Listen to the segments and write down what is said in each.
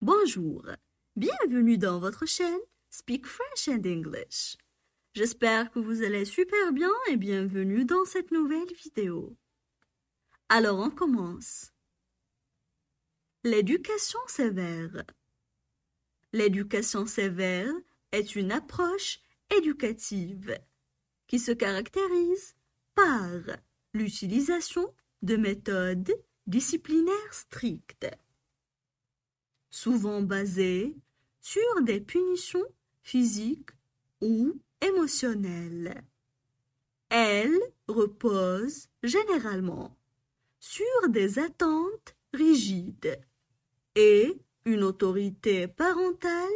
Bonjour, bienvenue dans votre chaîne Speak French and English. J'espère que vous allez super bien et bienvenue dans cette nouvelle vidéo. Alors on commence. L'éducation sévère. L'éducation sévère est une approche éducative qui se caractérise par l'utilisation de méthodes disciplinaires strictes, souvent basées sur des punitions physiques ou émotionnelles. Elle repose généralement sur des attentes rigides et une autorité parentale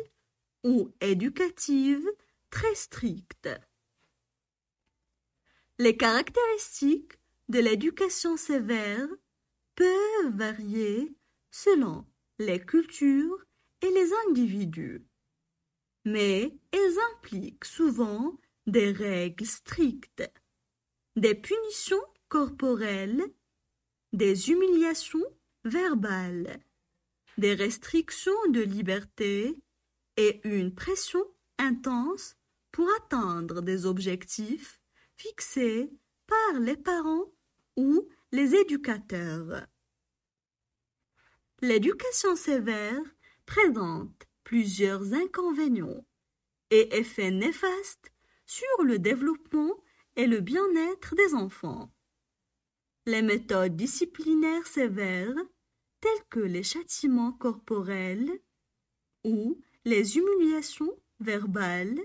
ou éducative très stricte. Les caractéristiques de l'éducation sévère peuvent varier selon les cultures et les individus, mais elles impliquent souvent des règles strictes, des punitions corporelles, des humiliations verbales, des restrictions de liberté et une pression intense pour atteindre des objectifs fixés par les parents ou les éducateurs. L'éducation sévère présente plusieurs inconvénients et effets néfastes sur le développement et le bien-être des enfants. Les méthodes disciplinaires sévères, telles que les châtiments corporels ou les humiliations verbales,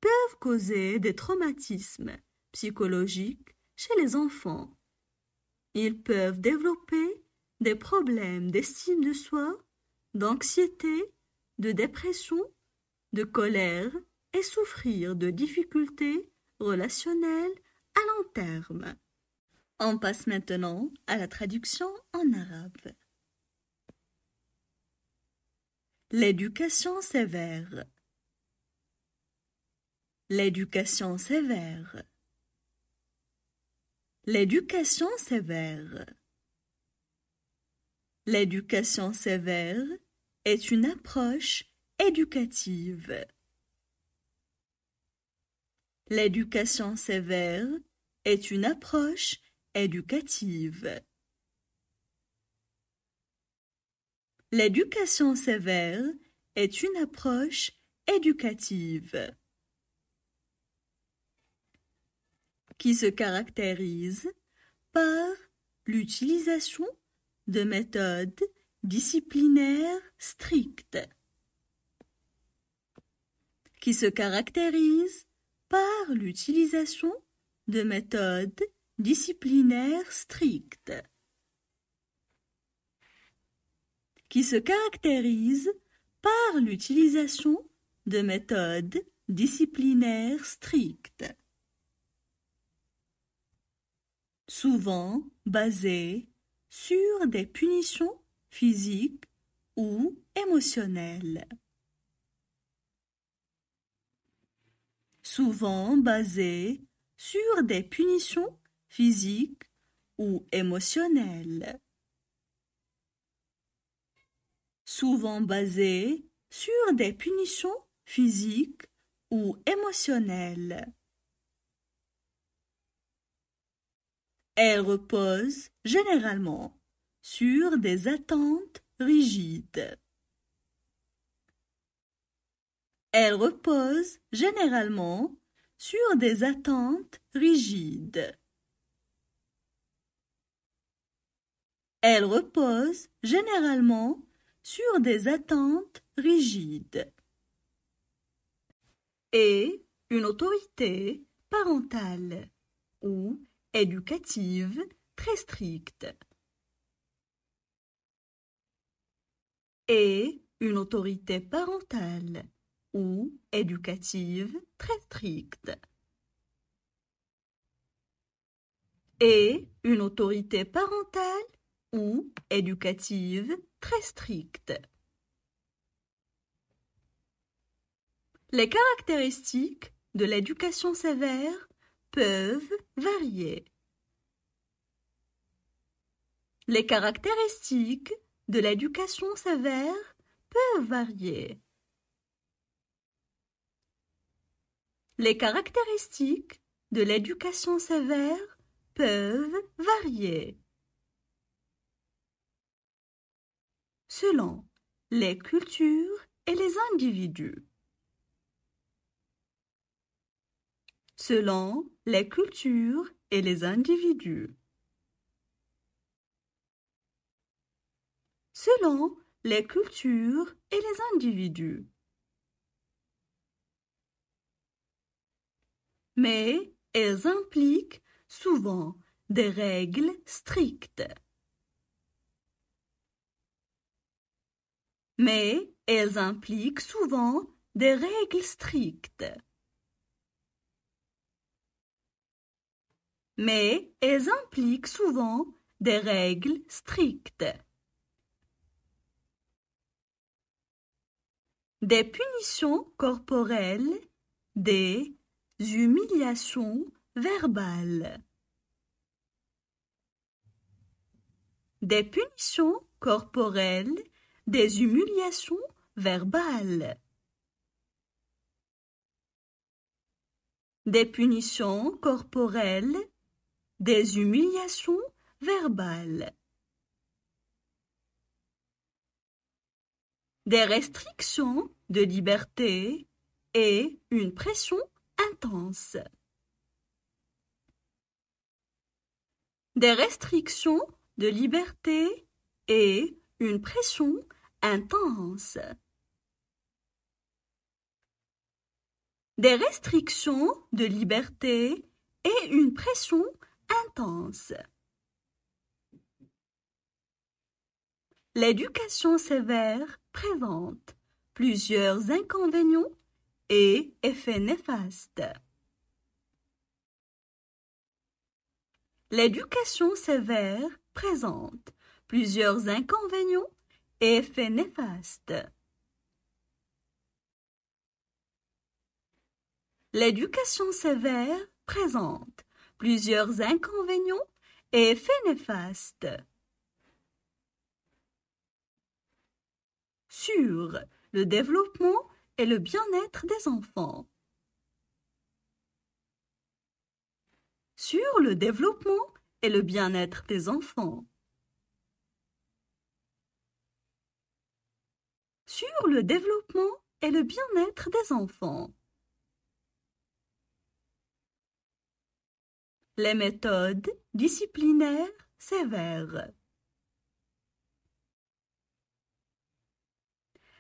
peuvent causer des traumatismes psychologiques chez les enfants. Ils peuvent développer des problèmes d'estime de soi, d'anxiété, de dépression, de colère et souffrir de difficultés relationnelles à long terme. On passe maintenant à la traduction en arabe. L'éducation sévère. L'éducation sévère. L'éducation sévère. L'éducation sévère est une approche éducative. L'éducation sévère est une approche éducative. L'éducation sévère est une approche éducative qui se caractérise par l'utilisation de méthodes disciplinaires strictes, qui se caractérise par l'utilisation de méthodes disciplinaires strictes, qui se caractérise par l'utilisation de méthodes disciplinaires strictes, souvent basées sur des punitions physiques ou émotionnelles. Souvent basées sur des punitions physiques ou émotionnelles. Souvent basées sur des punitions physiques ou émotionnelles. Elle repose généralement sur des attentes rigides. Elle repose généralement sur des attentes rigides. Elle repose généralement sur des attentes rigides. Et une autorité parentale ou éducative très stricte. Et une autorité parentale ou éducative très stricte. Et une autorité parentale ou éducative très stricte. Les caractéristiques de l'éducation sévère peuvent varier. Les caractéristiques de l'éducation sévère peuvent varier. Les caractéristiques de l'éducation sévère peuvent varier selon les cultures et les individus. Selon les cultures et les individus. Selon les cultures et les individus. Mais elles impliquent souvent des règles strictes. Mais elles impliquent souvent des règles strictes. Mais elles impliquent souvent des règles strictes. Des punitions corporelles, des humiliations verbales. Des punitions corporelles, des humiliations verbales. Des punitions corporelles, des humiliations verbales. Des restrictions de liberté et une pression intense. Des restrictions de liberté et une pression intense. Des restrictions de liberté et une pression intense. L'éducation sévère présente plusieurs inconvénients et effets néfastes. L'éducation sévère présente plusieurs inconvénients et effets néfastes. L'éducation sévère présente plusieurs inconvénients et effets néfastes. Sur le développement et le bien-être des enfants. Sur le développement et le bien-être des enfants. Sur le développement et le bien-être des enfants. Les méthodes disciplinaires sévères.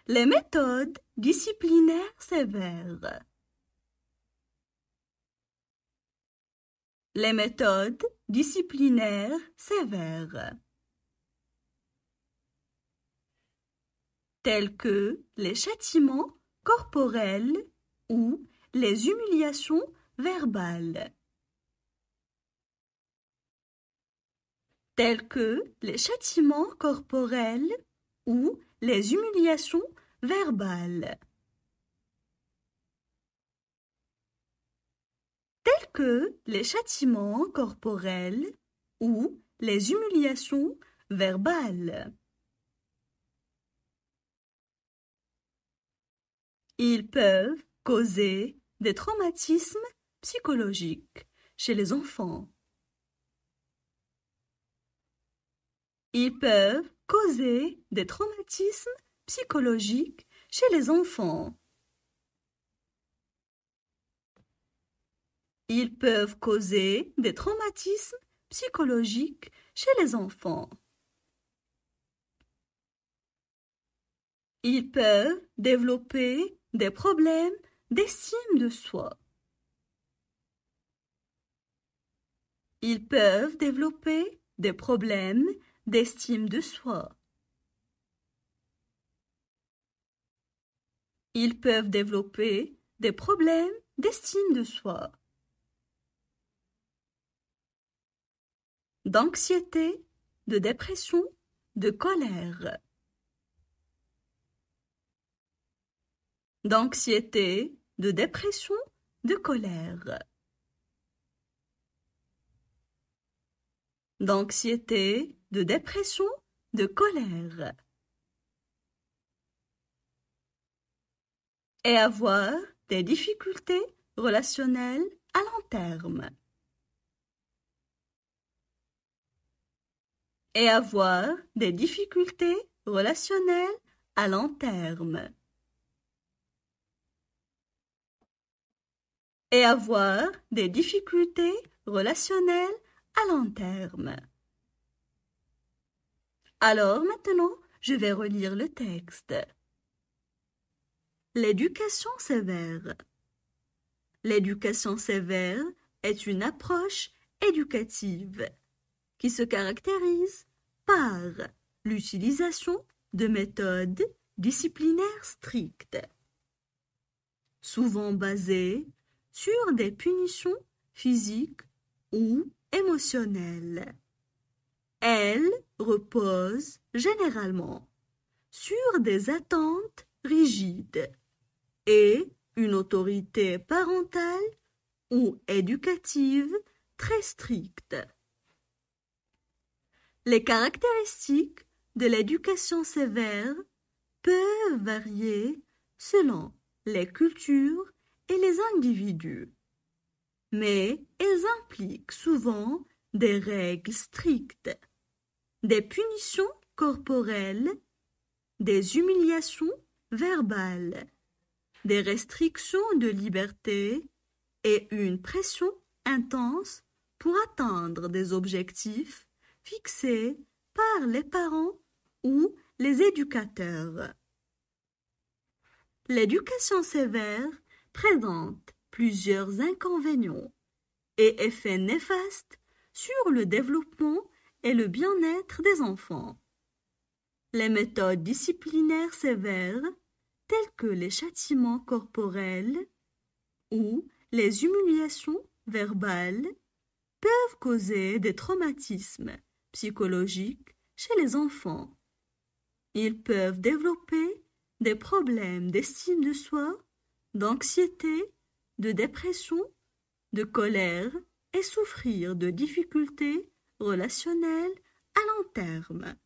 Les méthodes disciplinaires sévères. Les méthodes disciplinaires sévères. Tels que les châtiments corporels ou les humiliations verbales. Tels que les châtiments corporels ou les humiliations verbales. Tels que les châtiments corporels ou les humiliations verbales. Ils peuvent causer des traumatismes psychologiques chez les enfants. Ils peuvent causer des traumatismes psychologiques chez les enfants. Ils peuvent causer des traumatismes psychologiques chez les enfants. Ils peuvent développer des problèmes d'estime de soi. Ils peuvent développer des problèmes d'estime de soi. Ils peuvent développer des problèmes d'estime de soi. D'anxiété, de dépression, de colère. D'anxiété, de dépression, de colère. D'anxiété, de dépression, de colère. et avoir des difficultés relationnelles à long terme. Et avoir des difficultés relationnelles à long terme. Et avoir des difficultés relationnelles à long terme. Alors maintenant, je vais relire le texte. L'éducation sévère. L'éducation sévère est une approche éducative qui se caractérise par l'utilisation de méthodes disciplinaires strictes, souvent basées sur des punitions physiques ou émotionnelles. Elle repose généralement sur des attentes rigides et une autorité parentale ou éducative très stricte. Les caractéristiques de l'éducation sévère peuvent varier selon les cultures et les individus, mais elles impliquent souvent des règles strictes, des punitions corporelles, des humiliations verbales, des restrictions de liberté et une pression intense pour atteindre des objectifs fixés par les parents ou les éducateurs. L'éducation sévère présente plusieurs inconvénients et effets néfastes sur le développement et le bien-être des enfants. Les méthodes disciplinaires sévères, telles que les châtiments corporels ou les humiliations verbales, peuvent causer des traumatismes psychologiques chez les enfants. Ils peuvent développer des problèmes d'estime de soi, d'anxiété, de dépression, de colère et souffrir de difficultés relationnelles à long terme.